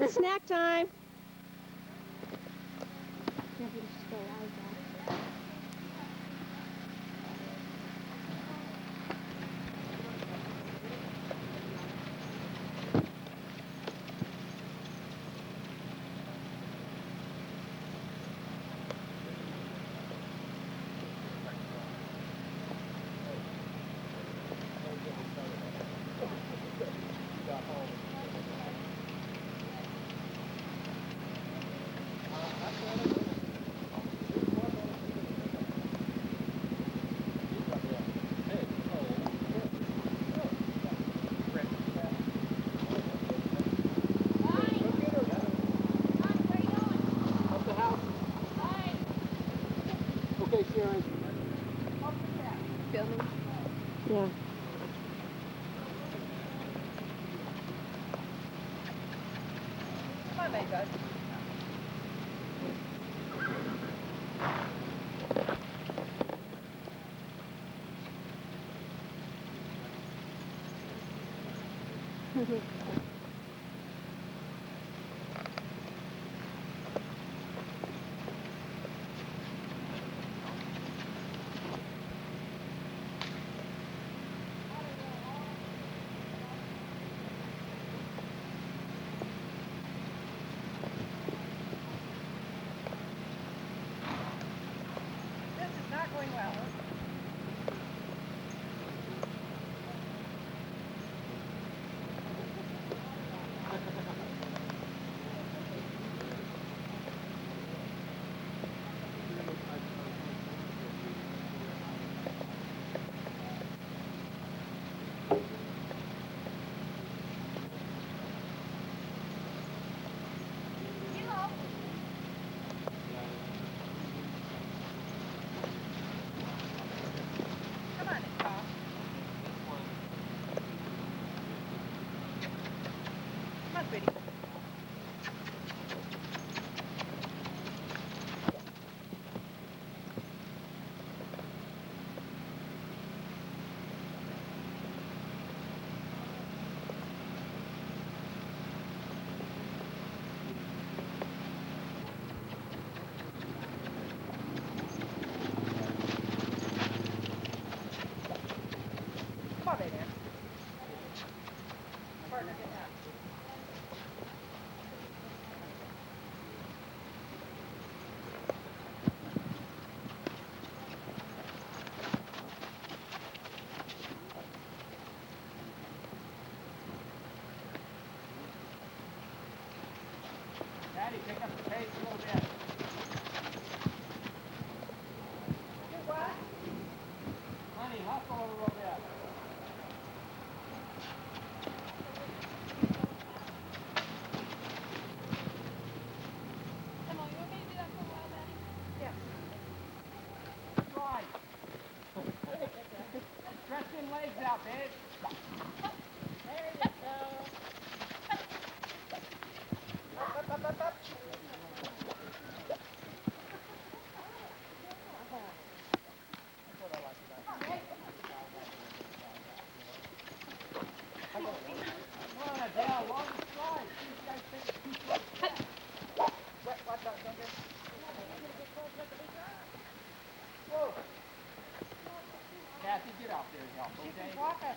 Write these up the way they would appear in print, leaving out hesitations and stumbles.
Snack time. Okay, Sharon. Filming. Yeah. Come on, Ladybug. This is not going well. Come on, it's off. Come on, sweetie. Come on, baby. Partner, get that. Daddy, pick up the pace a little bit. Do what? Honey, hustle a little bit. Emma, you want me to do that for a while, Daddy? Yeah. Right. Stretch them legs out, babe. There you go. Up, up, up, up. That's what I like about it. Come on, Adele, long stride. These guys take it too slow. Watch out, don't get. Whoa. Kathy, get out there and help, okay? Walk up.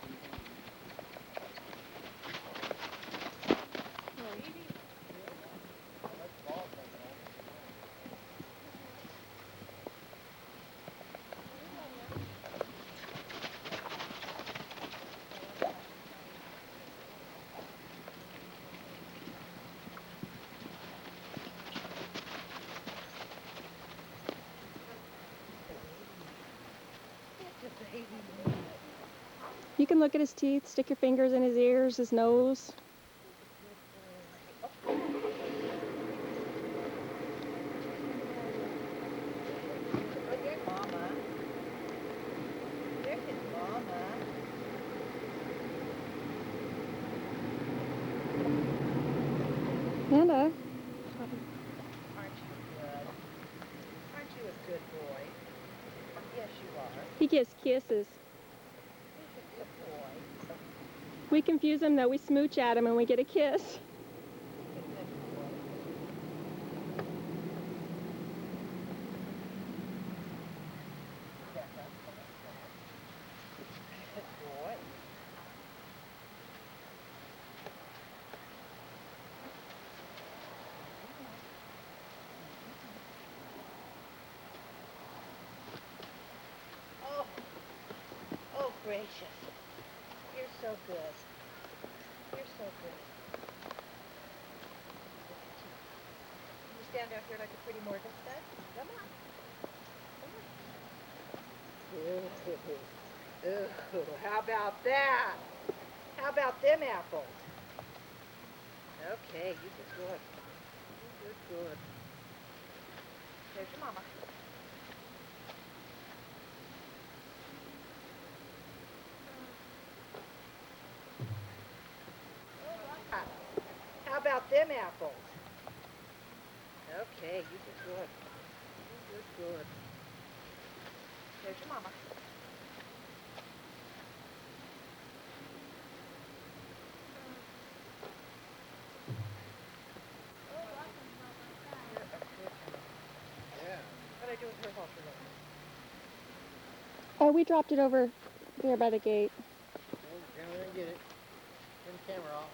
You can look at his teeth, stick your fingers in his ears, his nose. Look at Mama. Look at Mama. Amanda. Aren't you good? Aren't you a good boy? Yes, you are. He gives kisses. He's a good boy. We confuse him though. We smooch at him and we get a kiss. He's a good gracious. You're so good. You're so good. Look at you. Can you stand out here like a pretty Morgan stud? Come on. Come on. Ooh, how about that? How about them apples? Okay, you did good. You did good. There's your mama. How about them apples? Okay, you did good. You did good. There's your mama. Yeah. What did I do with her halter? Oh, we dropped it over there by the gate. We're gonna get it. Turn the camera off.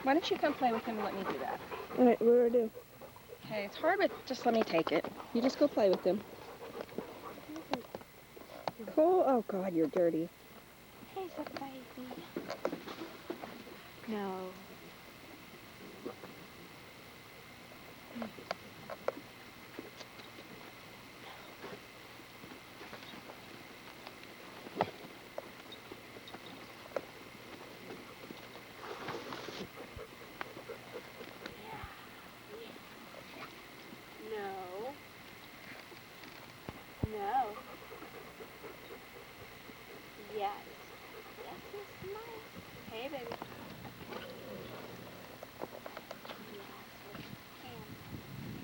Why don't you come play with him and let me do that? All right, what do I do? Okay, it's hard, but just let me take it. You just go play with him. Cool. Oh, God, you're dirty. He's a baby. No. No. No. Yes. Yes, it's nice. Hey, baby.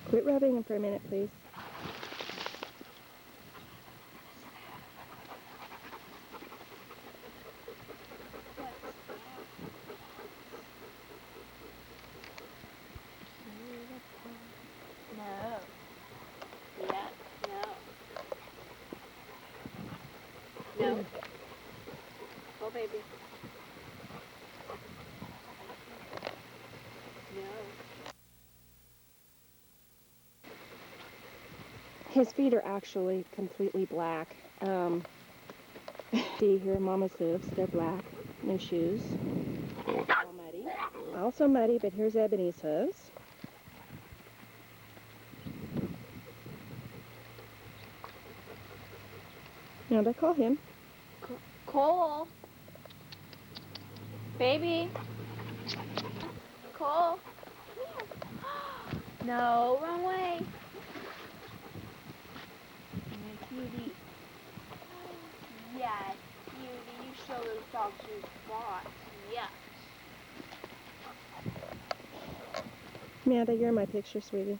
Quit rubbing him for a minute, please. No. Yeah. No. No. Go, baby. No. His feet are actually completely black. See here, Mama's hooves, they're black. No shoes. All muddy. Also muddy, but here's Ebony's hooves. Now they call him. Cole. Baby. Cole. No, wrong way. Yeah, cutie. Yes, cutie. You show those dogs your spots. Yes. Amanda, you're in my picture, sweetie.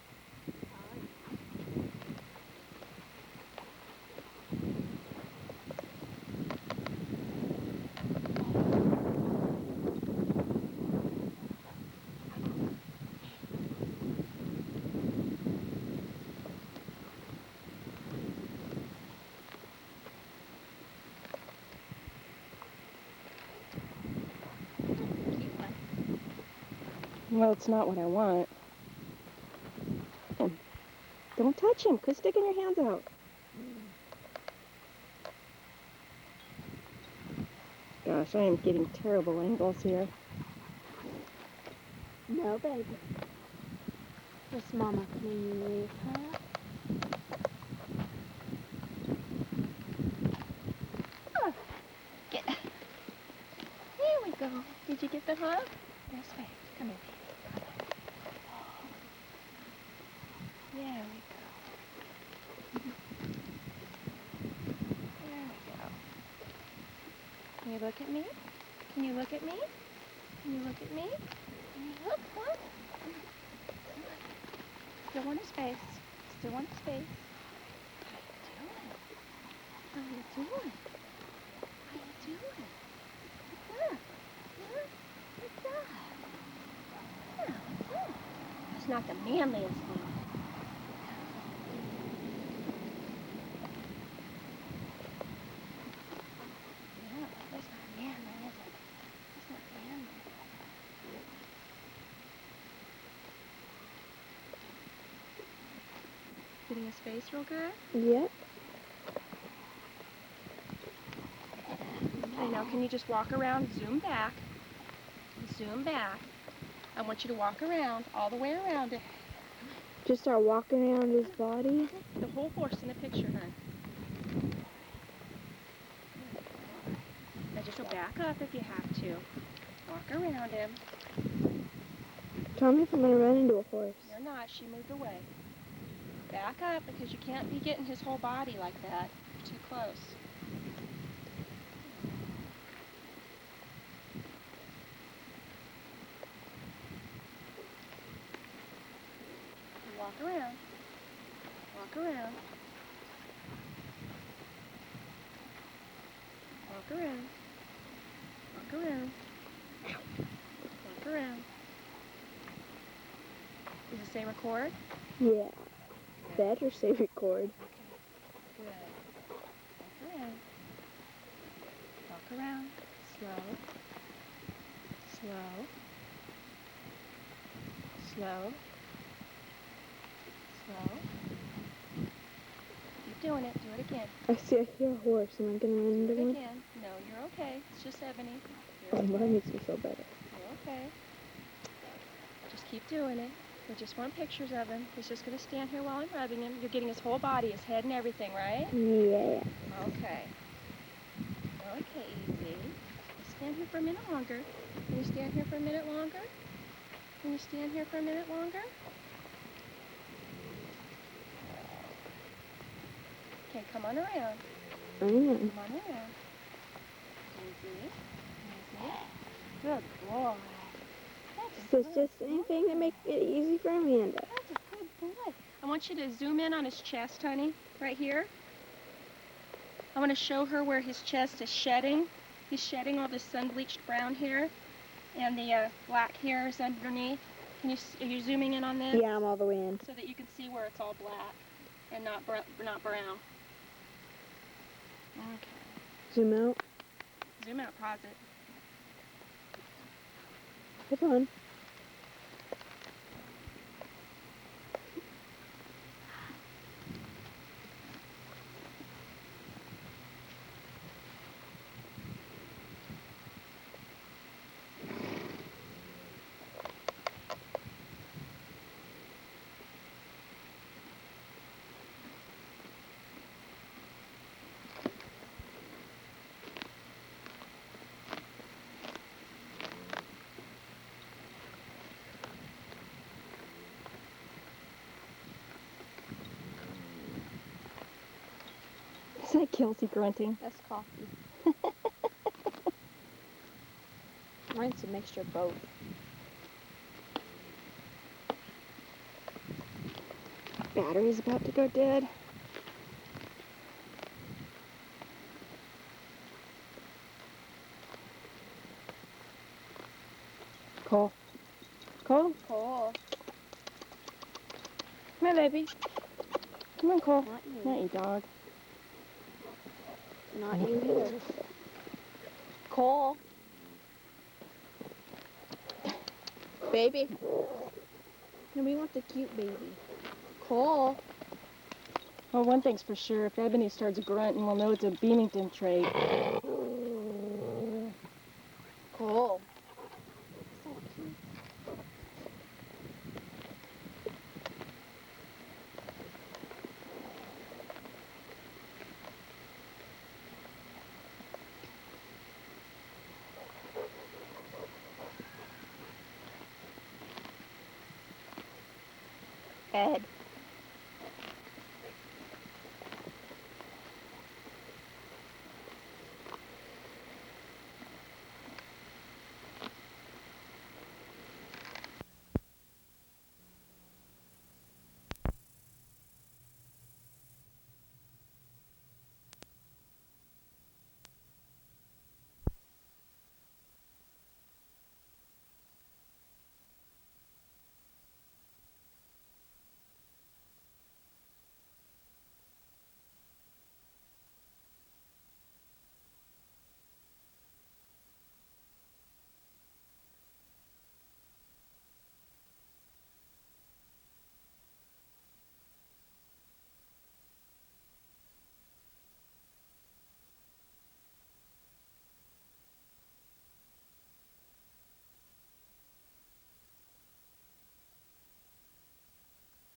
Well, it's not what I want. Don't touch him. Quit sticking your hands out. Gosh, I am getting terrible angles here. No, baby. Yes, Mama, can you leave her? go. Did you get the hoof? This way. Come here, baby. There we go. There we go. Can you look at me? Can you look at me? Can you look at me? Can you look? Huh? Still want his face. Still want his face. How you doing? How you doing? What's up? Huh? What's up? Yeah, what's up? That's not the manliest thing. No, that's not manly, is it? That's not manly. Getting his face real good? Yep. Okay, now can you just walk around, zoom back. Zoom back. I want you to walk around, all the way around it. Just start walking around his body. The whole horse in the picture, hon. Now just go back up if you have to. Walk around him. Tell me if I'm gonna run into a horse. You're not, she moved away. Back up because you can't be getting his whole body like that. You're too close. Walk around. Walk around. Walk around. Walk around. Walk around. Does it say record? Yeah. Better say record. Good. Walk around. Walk around. Slow. Slow. Slow. Slow. Keep doing it. Do it again. I hear a horse. Am I gonna run Do into it one? again. No, you're okay. It's just Ebony. Oh, You're that okay. makes me feel better. You're okay. Just keep doing it. We just want pictures of him. He's just going to stand here while I'm rubbing him. You're getting his whole body, his head and everything, right? Yeah. Okay. Okay, easy. Stand here for a minute longer. Can you stand here for a minute longer? Can you stand here for a minute longer? Okay, come on around. I know. Come on around. Easy. Easy. Good boy. So it's just anything to make it easy for Amanda. That's a good boy. I want you to zoom in on his chest, honey, right here. I want to show her where his chest is shedding. He's shedding all this sun-bleached brown hair and the black hairs underneath. Are you zooming in on this? Yeah, I'm all the way in. So that you can see where it's all black and not brown. Okay. Zoom out. Zoom out, pause it. Hold on. Is that Kelsey grunting? That's coffee. Mine's a mixture of both. Battery's about to go dead. Cole. Cole? Cool. Come here, baby. Come on, Cole. Not you. Not you, dog. Not you either. Cole. Baby. No, we want the cute baby. Cole. Well, one thing's for sure. If Ebony starts grunting, we'll know it's a Beamington trait. Cole. head.